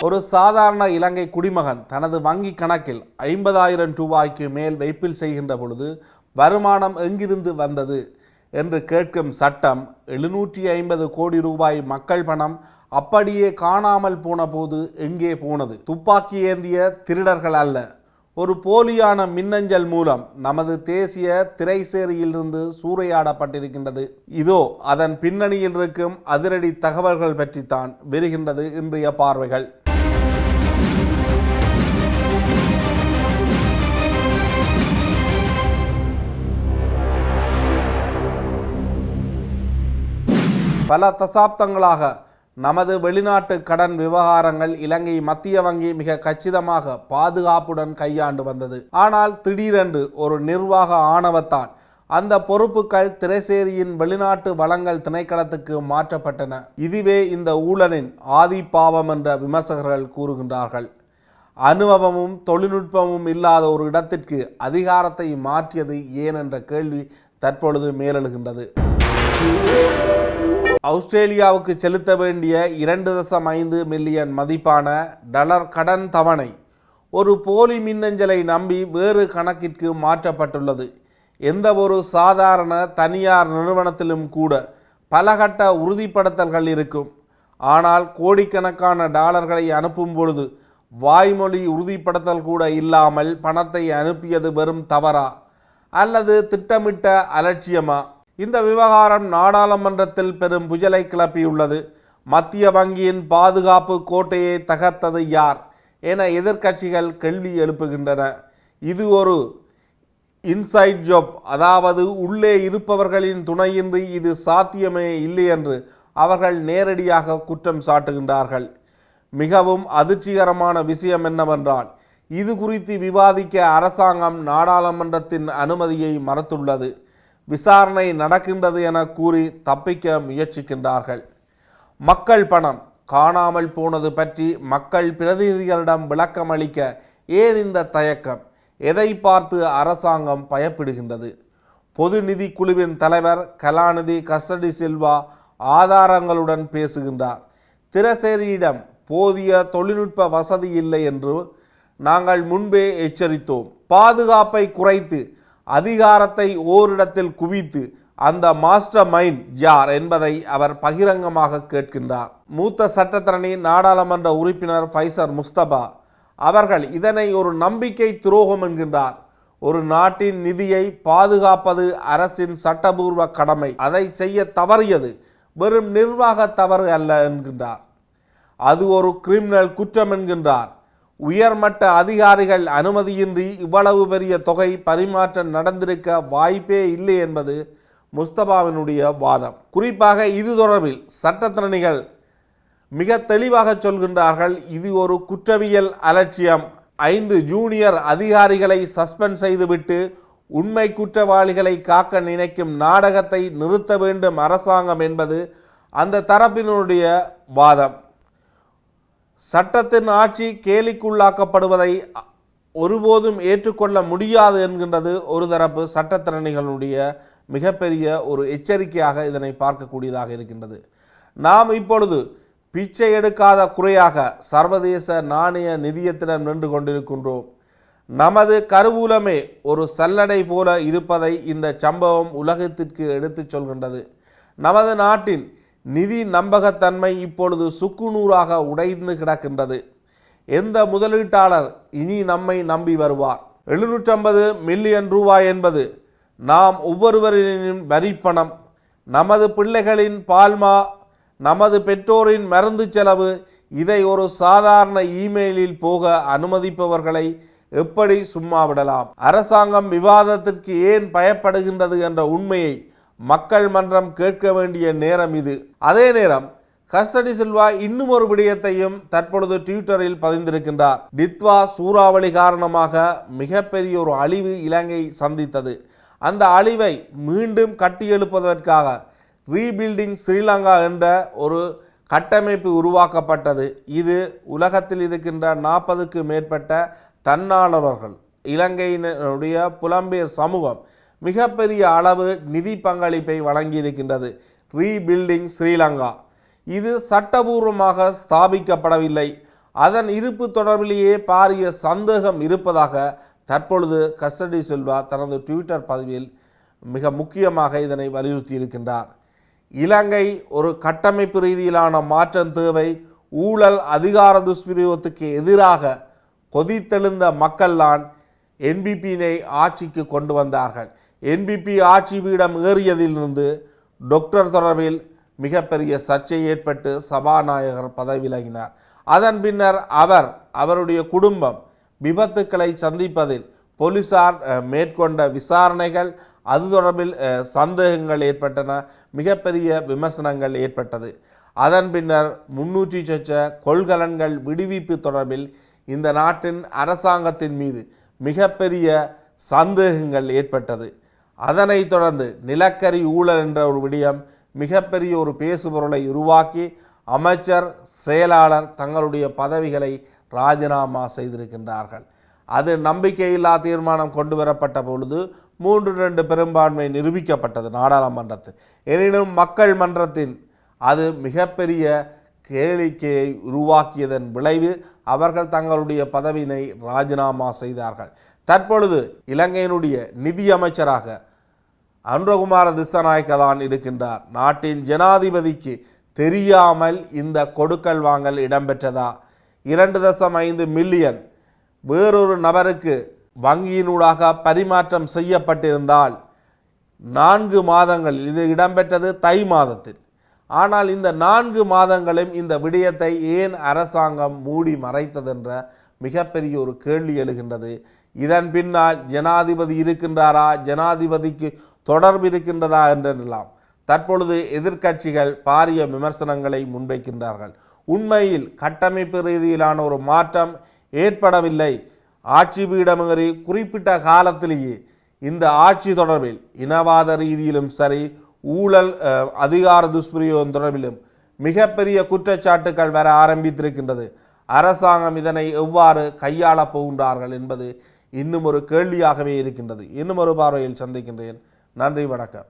ஒரு சாதாரண இலங்கை குடிமகன் தனது வங்கி கணக்கில் 50,000 ரூபாய்க்கு மேல் வைப்பில் செய்கின்ற பொழுது வருமானம் எங்கிருந்து வந்தது என்று கேட்கும் சட்டம் 750 கோடி ரூபாய் மக்கள் பணம் அப்படியே காணாமல் போன போது எங்கே போனது? துப்பாக்கி ஏந்திய திருடர்கள் அல்ல, ஒரு போலியான மின்னஞ்சல் மூலம் நமது தேசிய திரைசேரியிலிருந்து சூறையாடப்பட்டிருக்கின்றது. இதோ அதன் பின்னணியில் இருக்கும் அதிரடி தகவல்கள் பற்றித்தான் வருகின்றது இன்றைய பார்வைகள். பல தசாப்தங்களாக நமது வெளிநாட்டு கடன் விவகாரங்கள் இலங்கை மத்திய வங்கி மிக கச்சிதமாக பாதுகாப்புடன் கையாண்டு வந்தது. ஆனால் திடீரென்று ஒரு நிர்வாக ஆணவத்தால் அந்த பொறுப்புகள் திரைசேரியின் வெளிநாட்டு வளங்கள் திணைக்களத்துக்கு மாற்றப்பட்டன. இதுவே இந்த ஊழலின் ஆதி பாவம் என்ற விமர்சகர்கள் கூறுகின்றார்கள். அனுபவமும் தொழில்நுட்பமும் இல்லாத ஒரு இடத்திற்கு அதிகாரத்தை மாற்றியது ஏன் என்ற கேள்வி தற்பொழுது மேலெழுகின்றது. ஆஸ்திரேலியாவுக்கு செலுத்த வேண்டிய 2.5 மில்லியன் மதிப்பான டாலர் கடன் தவணை ஒரு போலி மின்னஞ்சலை நம்பி வேறு கணக்கிற்கு மாற்றப்பட்டுள்ளது. எந்த ஒரு சாதாரண தனியார் நிறுவனத்திலும் கூட பலகட்ட உறுதிப்படுத்தல்கள் இருக்கும். ஆனால் கோடிக்கணக்கான டாலர்களை அனுப்பும் பொழுது வாய்மொழி உறுதிப்படுத்தல் கூட இல்லாமல் பணத்தை அனுப்பியது வெறும் தவறா அல்லது திட்டமிட்ட அலட்சியமா? இந்த விவகாரம் நாடாளுமன்றத்தில் பெரும் புயலை கிளப்பியுள்ளது. மத்திய வங்கியின் பாதுகாப்பு கோட்டையை தகர்த்தது யார் என எதிர்க்கட்சிகள் கேள்வி எழுப்புகின்றன. இது ஒரு இன்சைட் ஜாப், அதாவது உள்ளே இருப்பவர்களின் துணையின்றி இது சாத்தியமே இல்லை என்று அவர்கள் நேரடியாக குற்றம் சாட்டுகின்றார்கள். மிகவும் அதிர்ச்சிகரமான விஷயம் என்னவென்றால், இது குறித்து விவாதிக்க அரசாங்கம் நாடாளுமன்றத்தின் அனுமதியை மறுத்துள்ளது. விசாரணை நடக்கின்றது என கூறி தப்பிக்க முயற்சிக்கின்றார்கள். மக்கள் பணம் காணாமல் போனது பற்றி மக்கள் பிரதிநிதிகளிடம் விளக்கம் அளிக்க ஏன் இந்த தயக்கம்? எதை பார்த்து அரசாங்கம் பயப்படுகின்றது? பொது நிதி குழுவின் தலைவர் கலாநிதி கஸ்டடி சில்வா ஆதாரங்களுடன் பேசுகின்றார். திரைசேரியிடம் போதிய தொழில்நுட்ப வசதி இல்லை என்று நாங்கள் முன்பே எச்சரித்தோம். பாதுகாப்பை குறைத்து அதிகாரத்தை ஓரிடத்தில் குவித்து அந்த மாஸ்டர் மைண்ட் யார் என்பதை அவர் பகிரங்கமாக கேட்கின்றார். மூத்த சட்டத்தரணி நாடாளுமன்ற உறுப்பினர் ஃபைசர் முஸ்தபா அவர்கள் இதனை ஒரு நம்பிக்கை துரோகம் என்கின்றார். ஒரு நாட்டின் நிதியை பாதுகாப்பது அரசின் சட்டபூர்வ கடமை. அதை செய்ய தவறியது வெறும் நிர்வாக தவறு அல்ல என்கின்றார். அது ஒரு கிரிமினல் குற்றம் என்கின்றார். உயர்மட்ட அதிகாரிகள் அனுமதியின்றி இவ்வளவு பெரிய தொகை பரிமாற்றம் நடந்திருக்க வாய்ப்பே இல்லை என்பது முஸ்தபாவினுடைய வாதம். குறிப்பாக இது தொடர்பில் சட்டத்தரணிகள் மிக தெளிவாக சொல்கின்றார்கள். இது ஒரு குற்றவியல் அலட்சியம். 5 ஜூனியர் அதிகாரிகளை சஸ்பெண்ட் செய்துவிட்டு உண்மை குற்றவாளிகளை காக்க நினைக்கும் நாடகத்தை நிறுத்த வேண்டும் அரசாங்கம் என்பது அந்த தரப்பினுடைய வாதம். சட்டத்தின் ஆட்சி கேலிக்குள்ளாக்கப்படுவதை ஒருபோதும் ஏற்றுக்கொள்ள முடியாது என்கின்றது ஒரு தரப்பு சட்டத்திறனிகளுடைய மிகப்பெரிய ஒரு எச்சரிக்கையாக இதனை பார்க்கக்கூடியதாக இருக்கின்றது. நாம் இப்பொழுது பிச்சை எடுக்காத குறையாக சர்வதேச நாணய நிதியத்திடம் நின்று கொண்டிருக்கின்றோம். நமது கருவூலமே ஒரு சல்லடை போல இருப்பதை இந்த சம்பவம் உலகத்திற்கு எடுத்துச் சொல்கின்றது. நமது நாட்டின் நிதி நம்பகத்தன்மை இப்பொழுது சுக்குநூறாக உடைந்து கிடக்கின்றது. எந்த முதலீட்டாளர் இனி நம்மை நம்பி வருவார்? 750 மில்லியன் ரூபாய் என்பது நாம் ஒவ்வொருவரின் வரிப்பணம், நமது பிள்ளைகளின் பால்மா, நமது பெற்றோரின் மருந்து செலவு. இதை ஒரு சாதாரண இமெயிலில் போக அனுமதிப்பவர்களை எப்படி சும்மா விடலாம்? அரசாங்கம் விவாதத்திற்கு ஏன் பயப்படுகின்றது என்ற உண்மையை மக்கள் மன்றம் கேட்க வேண்டிய நேரம் இது. அதே நேரம் கஸ்டடி சில்வா இன்னும் ஒரு விடயத்தையும் தற்பொழுது ட்விட்டரில் பதிந்திருக்கின்றார். டித்வா சூறாவளி காரணமாக மிகப்பெரிய ஒரு அழிவு இலங்கை சந்தித்தது. அந்த அழிவை மீண்டும் கட்டியெழுப்பதற்காக ரீபில்டிங் ஸ்ரீலங்கா என்ற ஒரு கட்டமைப்பு உருவாக்கப்பட்டது. இது உலகத்தில் இருக்கின்ற 40க்கு மேற்பட்ட தன்னார்வலர்கள், இலங்கையினுடைய புலம்பெயர் சமூகம் மிகப்பெரிய அளவு நிதி பங்களிப்பை வழங்கியிருக்கின்றது. ரீபில்டிங் ஸ்ரீலங்கா இது சட்டபூர்வமாக ஸ்தாபிக்கப்படவில்லை. அதன் இருப்பு தொடர்பிலேயே பாரிய சந்தேகம் இருப்பதாக தற்பொழுது கஸ்டடி சில்வா தனது ட்விட்டர் பதிவில் மிக முக்கியமாக இதனை வலியுறுத்தி இருக்கின்றார். இலங்கை ஒரு கட்டமைப்பு ரீதியிலான மாற்றம் தேவை. ஊழல் அதிகார துஷ்பிரயோகத்துக்கு எதிராக கொதித்தெழுந்த மக்கள்தான் என்பிபியினை ஆட்சிக்கு கொண்டு வந்தார்கள். என்பிபி ஆட்சி பீடம் ஏறியதிலிருந்து டாக்டர் தொடர்பில் மிகப்பெரிய சர்ச்சை ஏற்பட்டு சபாநாயகர் பதவி விலகினார். அதன் பின்னர் அவருடைய குடும்பம் விபத்துக்களை சந்திப்பதில் போலீசார் மேற்கொண்ட விசாரணைகள், அது தொடர்பில் சந்தேகங்கள் ஏற்பட்டன, மிகப்பெரிய விமர்சனங்கள் ஏற்பட்டது. அதன் பின்னர் 300 சொச்ச கொள்கலன்கள் விடுவிப்பு தொடர்பில் இந்த நாட்டின் அரசாங்கத்தின் மீது மிகப்பெரிய சந்தேகங்கள் ஏற்பட்டது. அதனைத் தொடர்ந்து நிலக்கரி ஊழல் என்ற ஒரு விடயம் மிகப்பெரிய ஒரு பேசுபொருளை உருவாக்கி அமைச்சர் செயலாளர் தங்களுடைய பதவிகளை ராஜினாமா செய்திருக்கின்றார்கள். அது நம்பிக்கையில்லா தீர்மானம் கொண்டு வரப்பட்ட பொழுது 3-2 பெரும்பான்மை நிரூபிக்கப்பட்டது நாடாளுமன்றத்தில். எனினும் மக்கள் மன்றத்தின் அது மிகப்பெரிய கேளிக்கையை உருவாக்கியதன் விளைவு அவர்கள் தங்களுடைய பதவியினை ராஜினாமா செய்தார்கள். தற்பொழுது இலங்கையினுடைய நிதி அமைச்சராக அனுரகுமார திஸ்ஸநாயக்க தான் இருக்கின்றார். நாட்டின் ஜனாதிபதிக்கு தெரியாமல் இந்த கொடுக்கல் வாங்கல் இடம்பெற்றதா? 2.5 மில்லியன் வேறொரு நபருக்கு வங்கியினூடாக பரிமாற்றம் செய்யப்பட்டிருந்தால் 4 மாதங்கள், இது இடம்பெற்றது தை மாதத்தில். ஆனால் இந்த 4 மாதங்களும் இந்த விடயத்தை ஏன் அரசாங்கம் மூடி மறைத்ததென்ற மிகப்பெரிய ஒரு கேள்வி எழுகின்றது. இதன் பின்னால் ஜனாதிபதி இருக்கின்றாரா, ஜனாதிபதிக்கு தொடர்பு இருக்கின்றதா என்றெல்லாம் தற்பொழுது எதிர்க்கட்சிகள் பாரிய விமர்சனங்களை முன்வைக்கின்றார்கள். உண்மையில் கட்டமைப்பு ரீதியிலான ஒரு மாற்றம் ஏற்படவில்லை. ஆட்சி பீடமேறி குறிப்பிட்ட காலத்திலேயே இந்த ஆட்சி தொடர்பில் இனவாத ரீதியிலும் சரி, ஊழல் அதிகார துஷ்பிரயோகம் தொடர்பிலும் மிகப்பெரிய குற்றச்சாட்டுகள் வர ஆரம்பித்திருக்கின்றது. அரசாங்கம் இதனை எவ்வாறு கையாளப் போகின்றார்கள் என்பது இன்னும் ஒரு கேள்வியாகவே இருக்கின்றது. இன்னும் ஒரு பார்வையில் சந்திக்கின்றேன். நன்றி, வணக்கம்.